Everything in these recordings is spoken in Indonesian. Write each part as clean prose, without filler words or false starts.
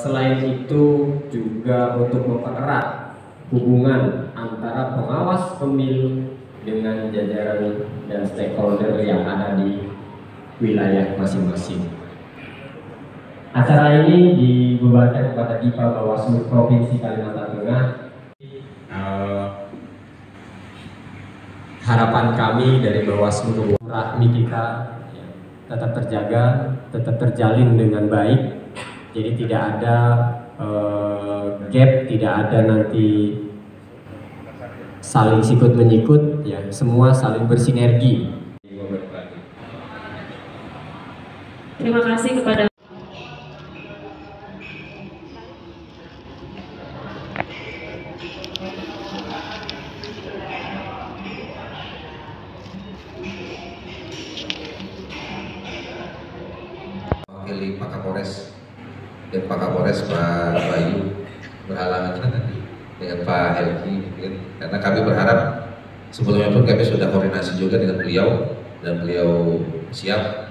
Selain itu juga untuk mempererat hubungan antara pengawas pemilu dengan jajaran dan stakeholder yang ada di wilayah masing-masing. Acara ini dibebankan kepada DIPA Bawaslu Provinsi Kalimantan Tengah. Harapan kami dari Bawaslu, rahmi kita tetap terjaga, tetap terjalin dengan baik. Jadi tidak ada gap, tidak ada nanti saling sikut menyikut, ya semua saling bersinergi. Terima kasih kepada wakili Pak Kapolres dan Pak Kapolres Pak Bayu berhalangan dengan Pak Helki, karena kami berharap sebelumnya pun kami sudah koordinasi juga dengan beliau dan beliau siap,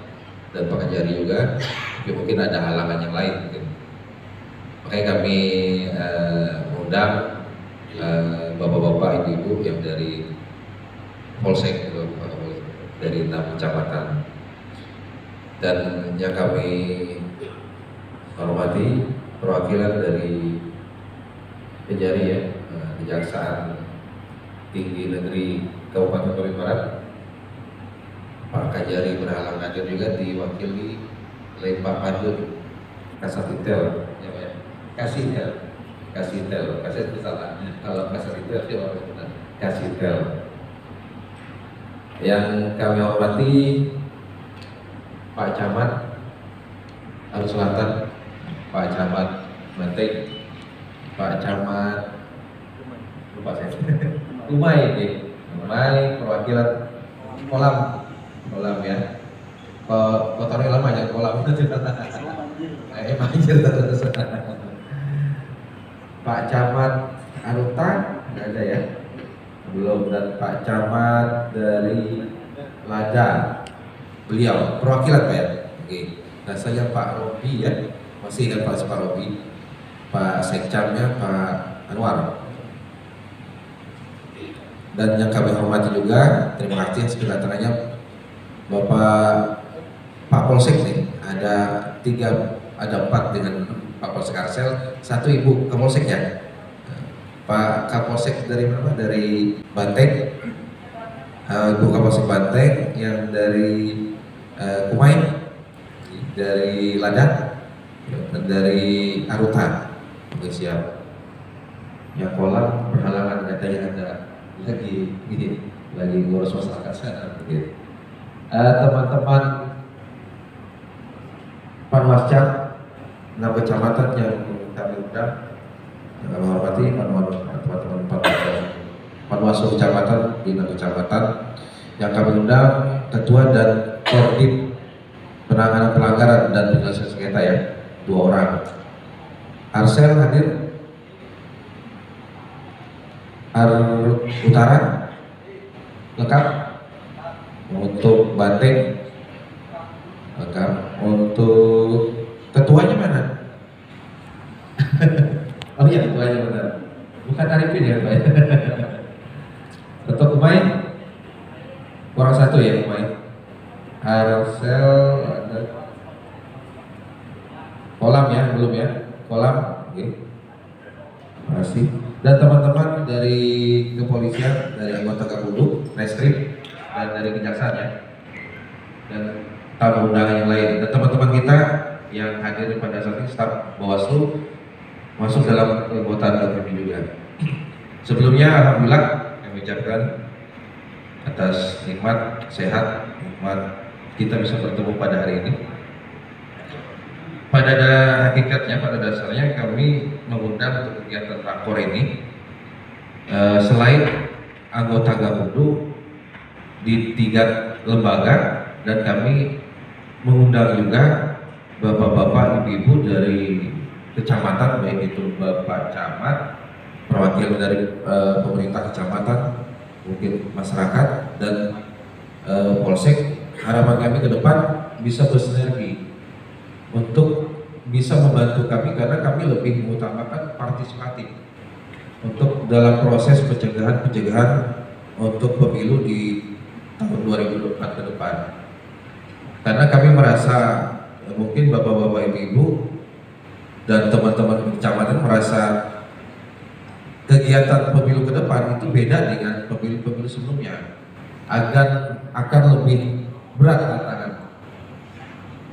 dan Pak Kajari juga, tapi mungkin ada halangan yang lain mungkin. Makanya kami mengundang bapak-bapak, ibu-ibu yang dari Polsek, dari 6 kecamatan, dan yang kami hormati perwakilan dari Kejari, ya, Kejaksaan Tinggi Negeri Kabupaten Kalimantan Barat. Pak Kajari berhalangan hadir juga, diwakili oleh Pak Padun Kasatitel, ya Pak, Kasitel itu salah, kalau Kasatitel itu benar, Kasitel. Yang kami hormati Pak Camat Arus Selatan, Pak Camat Menteng, Pak Camat lupa saya, Umay, perwakilan kolam ya, kotornya lama ya kolam itu manjir terus. Pak Camat Aruta nggak ada ya, belum, dan Pak Camat dari Lada, beliau perwakilan Pak ya. Oke, dan saya Pak Robi ya, masih ingat Pak Robi, Pak Sekcamnya Pak Anwar, dan yang kami hormati juga, terima kasih sekitarnya Bapak Pak Polsek nih, ada 4 dengan Pak Polsek Arsel, 1 Ibu Kapolsek ya. Pak Kapolsek dari mana? Dari Banteng, Ibu Kapolsek Banteng, yang dari Kumai, dari Ladang, dan dari Aruta. Oke, siap. Yang kolam berhalangan, katanya ada lagi ngurus masyarakat sana. Teman-teman Panwascam 6 kecamatan yang kami undang, yang kami hormati, teman-teman Panwaslu kecamatan di 6 kecamatan yang kami undang, ketua dan koordinat penanganan pelanggaran dan penyelesaian sengketa ya, 2 orang. Arsel hadir, Utara lengkap, untuk Banteng lengkap, untuk ketuanya mana? Oh iya, ketuanya benar, bukan Arifin ya Pak. Untuk Kumai kurang 1 ya, Kumai. Arsel ada kolam ya, belum ya, kolam. Oke, terima kasih. Dan teman-teman dari kepolisian, dari anggota Kapolda, Reskrim, dan dari Kejaksaan ya, dan tamu undangan yang lain, dan teman-teman kita yang hadir pada saat ini, staf Bawaslu masuk dalam keanggotaan kami juga. Sebelumnya alhamdulillah kami ucapkan atas nikmat sehat, nikmat kita bisa bertemu pada hari ini. Pada hakikatnya, pada dasarnya kami mengundang untuk kegiatan rakor ini selain anggota Gakumdu di 3 lembaga, dan kami mengundang juga bapak-bapak, ibu-ibu dari kecamatan, baik itu Bapak Camat, perwakilan dari pemerintah kecamatan, mungkin masyarakat, dan Polsek. Harapan kami ke depan bisa bersinergi untuk bisa membantu kami karena kami lebih mengutamakan partisipatif untuk dalam proses pencegahan untuk pemilu di tahun 2024 ke depan. Karena kami merasa mungkin bapak-bapak ibu-ibu dan teman-teman kecamatan merasa kegiatan pemilu ke depan itu beda dengan pemilu-pemilu sebelumnya, akan lebih berat tantangan.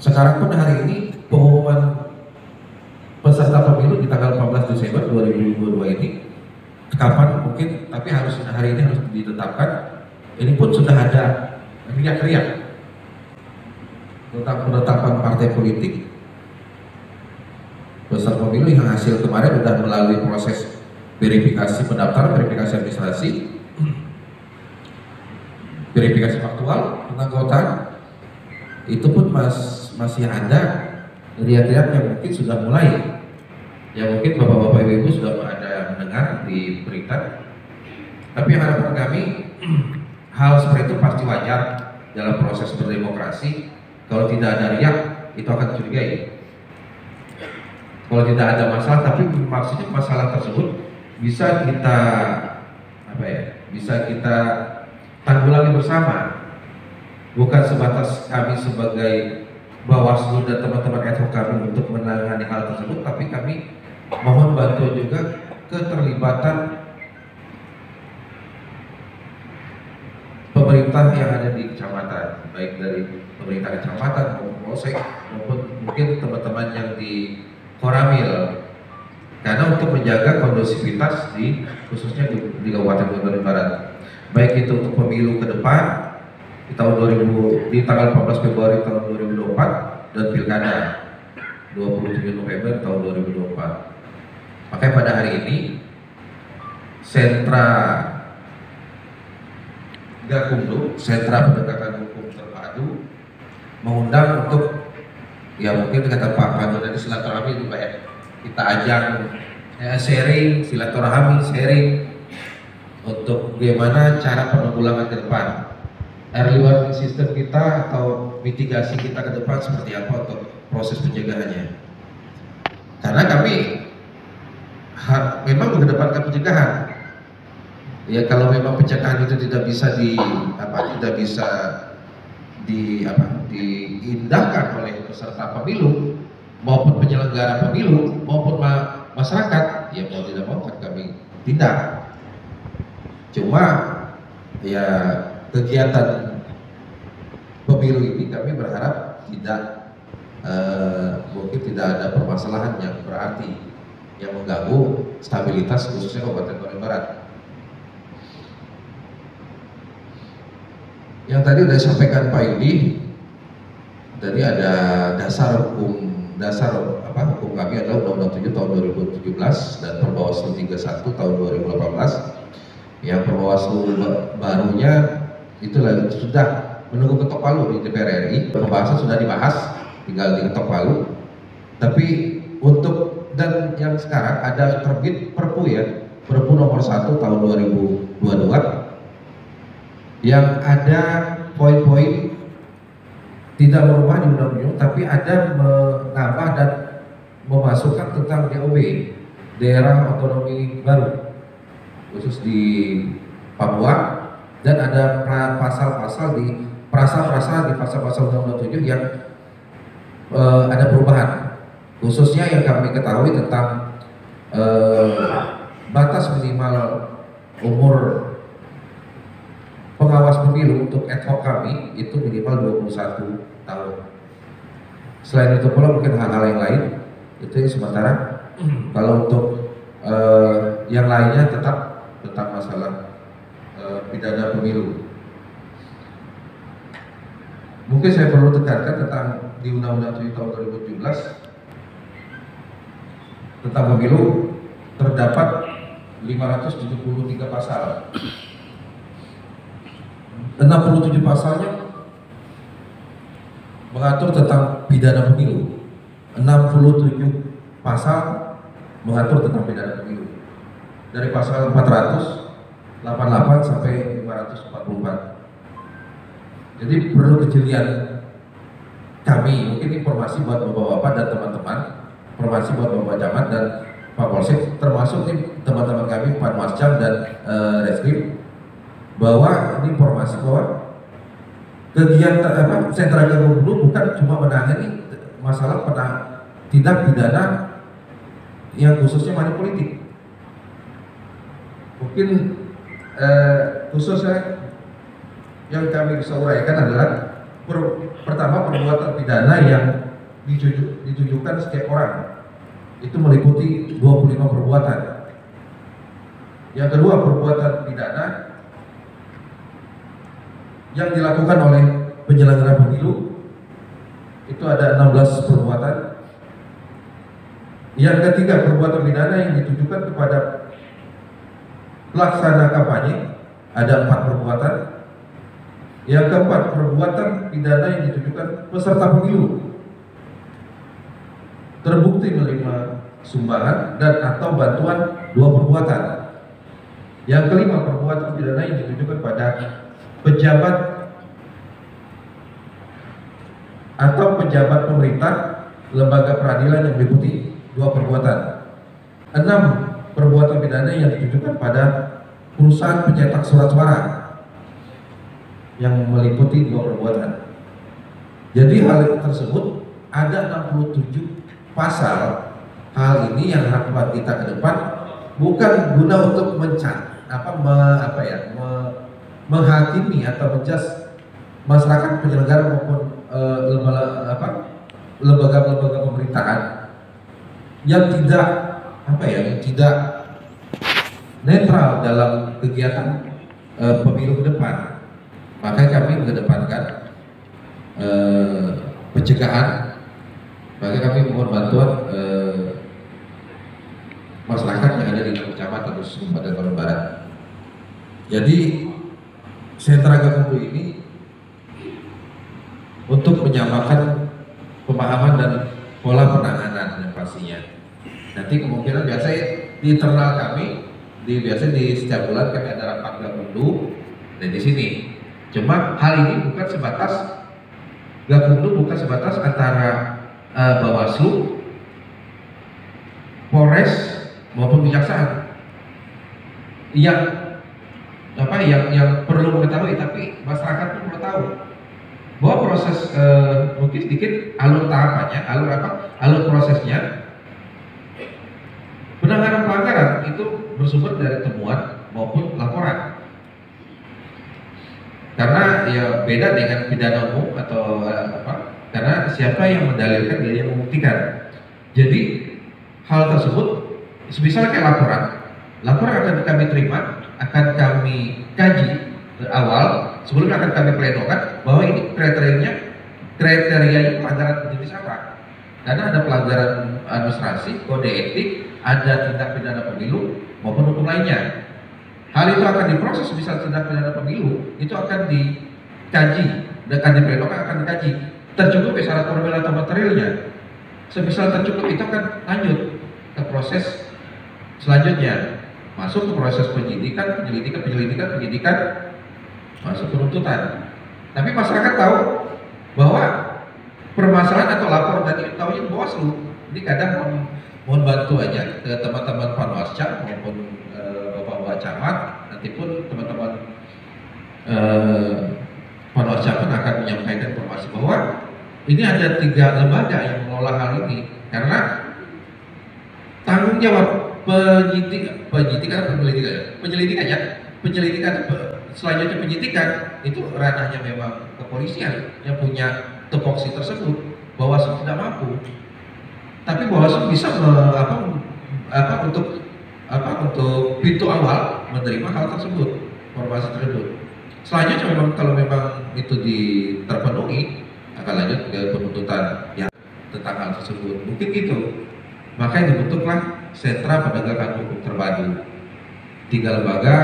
Sekarang pun hari ini pengumuman peserta pemilu di tanggal 14 Desember 2022 ini kapan mungkin, tapi hari ini harus ditetapkan. Ini pun sudah ada riak-riak tentang penetapan partai politik peserta pemilu yang hasil kemarin sudah melalui proses verifikasi pendaftaran, verifikasi administrasi, verifikasi faktual tentang keanggotaan. Itu pun masih ada riak-riak yang mungkin sudah mulai, yang mungkin bapak-bapak ibu sudah ada mendengar di berita. Tapi harapan kami hal seperti itu pasti wajar dalam proses berdemokrasi. Kalau tidak ada riak, itu akan dicurigai. Kalau tidak ada masalah, tapi maksudnya masalah tersebut bisa kita bisa kita tanggulangi bersama, bukan sebatas kami sebagai Bawaslu dan teman-teman ad hoc kami untuk menangani hal tersebut, tapi kami mohon bantu juga keterlibatan pemerintah yang ada di kecamatan, baik dari pemerintah kecamatan maupun polsek maupun mungkin teman-teman yang di Koramil, karena untuk menjaga kondusivitas khususnya di Kabupaten Bandung Barat, baik itu untuk pemilu ke depan di tanggal 14 Februari tahun 2024 dan pilkada 27 November tahun 2024. Makanya pada hari ini sentra Gakumdu, sentra pendekatan hukum terpadu, mengundang untuk mungkin kata Pak Pandu tadi silaturahmi juga ya, kita ajang sharing, silaturahmi, sharing untuk bagaimana cara penanggulangan ke depan, early warning system kita atau mitigasi kita ke depan seperti apa untuk proses pencegahannya. Karena kami memang mengedepankan pencegahan. Ya kalau memang pencegahan itu tidak bisa diindahkan oleh peserta pemilu maupun penyelenggara pemilu maupun masyarakat, ya mau tidak mau kan kami tindak. Cuma ya kegiatan pemilu ini kami berharap mungkin tidak ada permasalahan yang berarti yang mengganggu stabilitas khususnya Kabupaten Bandung Barat. Yang tadi sudah disampaikan Pak Yudi, tadi ada hukum kami adalah Undang-Undang 7 tahun 2017 dan Perbawaslu 31 tahun 2018. Yang Perbawaslu barunya itu sudah menunggu ketok palu di DPR RI. Pembahasan sudah dibahas, tinggal diketok palu. Tapi dan yang sekarang ada terbit Perpu nomor 1 tahun 2022 yang ada poin-poin tidak merubah di undang-undang, tapi ada menambah dan memasukkan tentang DOB, daerah otonomi baru, khusus di Papua, dan ada pasal-pasal di pasal-pasal Undang-Undang 7 yang ada perubahan, khususnya yang kami ketahui tentang batas minimal umur pengawas pemilu untuk ad hoc kami itu minimal 21 tahun. Selain itu pula mungkin hal-hal yang lain itu yang sementara. Kalau untuk yang lainnya tetap tentang masalah pidana pemilu. Mungkin saya perlu tekankan tentang di Undang-Undang 7 tahun 2017 tentang pemilu terdapat 573 pasal. 67 pasalnya mengatur tentang pidana pemilu, 67 pasal mengatur tentang pidana pemilu, dari pasal 488 sampai 544. Jadi perlu kejelian kami, mungkin informasi buat bapak-bapak dan teman-teman, informasi buat Bapak Camat dan Pak Polsek, termasuk nih teman-teman kami Panwascam dan Reskrim, bahwa ini informasi bahwa kegiatan sentra Gakumdu bukan cuma menangani masalah tindak pidana yang khususnya money politik. Mungkin khususnya yang kami bisa uraikan adalah pertama, perbuatan pidana yang ditujukan setiap orang itu meliputi 25 perbuatan. Yang kedua, perbuatan pidana yang dilakukan oleh penyelenggara pemilu itu ada 16 perbuatan. Yang ketiga, perbuatan pidana yang ditujukan kepada pelaksana kampanye ada 4 perbuatan. Yang keempat, perbuatan pidana yang ditujukan peserta pemilu terbukti menerima sumbangan dan atau bantuan 2 perbuatan. Yang kelima, perbuatan pidana yang ditujukan pada pejabat atau pejabat pemerintah, lembaga peradilan yang meliputi 2 perbuatan. 6, perbuatan pidana yang ditujukan pada perusahaan pencetak surat suara yang meliputi 2 perbuatan. Jadi hal tersebut ada 67 pasal. Hal ini yang harapan kita ke depan bukan guna untuk menghakimi atau menjas masyarakat penyelenggara maupun lembaga-lembaga pemerintahan yang tidak netral dalam kegiatan pemilu ke depan. Maka kami mengedepankan pencegahan. Maka kami mohon bantuan masyarakat yang ada di Kecamatan khusus pada Bandung Barat. Jadi sentra Gakumdu ini untuk menyamakan pemahaman dan pola penanganan yang pastinya. Nanti kemungkinan biasanya di internal kami, biasanya di setiap bulan kami ada rapat Gakumdu dan di sini. Cuma hal ini bukan sebatas Gakumdu, bukan sebatas antara Bawaslu, Polres maupun Kejaksaan yang perlu mengetahui, tapi masyarakat pun perlu tahu bahwa proses mungkin sedikit alur tahapannya, alur prosesnya. Penanganan pelanggaran itu bersumber dari temuan maupun laporan. Karena ya beda dengan pidana umum atau karena siapa yang mendalilkan, dia yang membuktikan. Jadi hal tersebut semisal kayak laporan akan kami terima, akan kami kaji awal sebelum akan kami plenokan bahwa ini kriterianya pelanggaran jenis apa. Karena ada pelanggaran administrasi, kode etik, ada tindak pidana pemilu maupun hukum lainnya. Hal itu akan diproses, misal tindak pidana pemilu itu akan dikaji, akan diplenokan, akan dikaji. Tercukup syarat formil atau materialnya. Semisal tercukup itu akan lanjut ke proses selanjutnya, masuk ke proses penyelidikan, masuk penuntutan. Tapi masyarakat tahu bahwa permasalahan atau lapor tadi tahunya Bawaslu. Ini kadang mohon bantu aja ke teman-teman Panwascam maupun Bapak Camat, nanti pun teman-teman Panwascam pun akan menyampaikan informasi bahwa ini ada 3 lembaga yang mengelola hal ini, karena tanggung jawab penyelidikan selanjutnya penyidikan itu ranahnya memang kepolisian yang punya tupoksi tersebut. Bawaslu tidak mampu, tapi Bawaslu bisa untuk pintu awal menerima hal tersebut, informasi tersebut. Selanjutnya memang kalau memang itu terpenuhi akan lanjut ke penuntutan yang tentang hal tersebut. Mungkin gitu. Makanya dibentuklah sentra penegakan hukum terpadu. 3 lembaga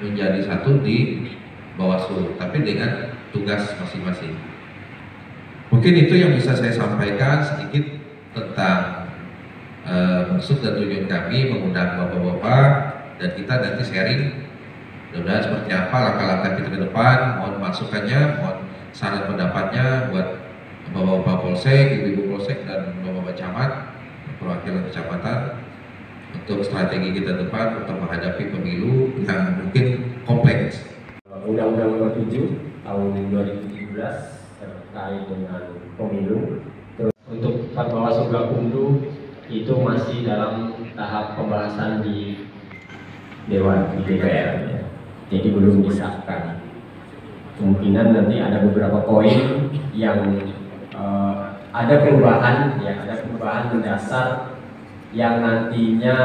menjadi 1 di Bawaslu, tapi dengan tugas masing-masing. Mungkin itu yang bisa saya sampaikan sedikit tentang maksud dan tujuan kami mengundang bapak-bapak, dan kita nanti sharing mudah-mudahan seperti apa langkah-langkah kita ke depan. Mohon masukannya, mohon saran pendapatnya buat Bapak-bapak Polsek, Ibu-ibu Polsek, dan Bapak-bapak Camat, perwakilan kecamatan untuk strategi kita depan untuk menghadapi pemilu yang mungkin kompleks. Undang-Undang Nomor 7 Tahun 2017 terkait dengan pemilu. Terus untuk Bawaslu Gakumdu itu masih dalam tahap pembahasan di Dewan di DPR, ya. Jadi belum disahkan. Kemungkinan nanti ada beberapa poin yang ada perubahan, ya, ada perubahan mendasar yang nantinya